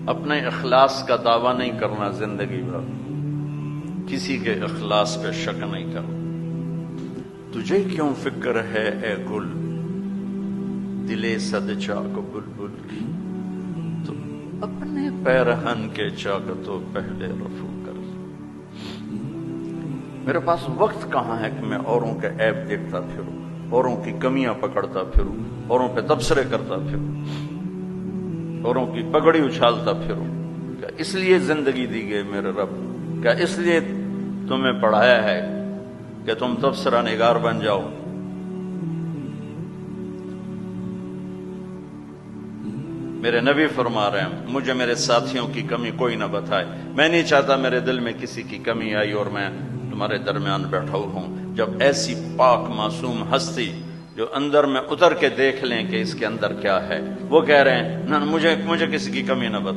اپنے اخلاص کا دعویٰ نہیں کرنا زندگی بھر، کسی کے اخلاص پہ شک نہیں کرنا۔ تجھے کیوں فکر ہے اے گل، دلے صد چاک بلبل کی، تو اپنے پیرہن کے چاک تو پہلے رفو کر۔ میرے پاس وقت کہاں ہے کہ میں اوروں کے عیب دیکھتا پھروں، اوروں کی کمیاں پکڑتا پھروں، اوروں پہ تبصرے کرتا پھروں، اوروں کی پگڑی اچھالتا پھروں۔ کیا اس لیے زندگی دی گئی میرے رب؟ کیا اس لیے تمہیں پڑھایا ہے کہ تم تبصرہ نگار بن جاؤ؟ میرے نبی فرما رہے ہیں مجھے میرے ساتھیوں کی کمی کوئی نہ بتائے، میں نہیں چاہتا میرے دل میں کسی کی کمی آئی اور میں تمہارے درمیان بیٹھا ہوں۔ جب ایسی پاک معصوم ہستی جو اندر میں اتر کے دیکھ لیں کہ اس کے اندر کیا ہے، وہ کہہ رہے ہیں نہ مجھے کسی کی کمی نہ بتائے۔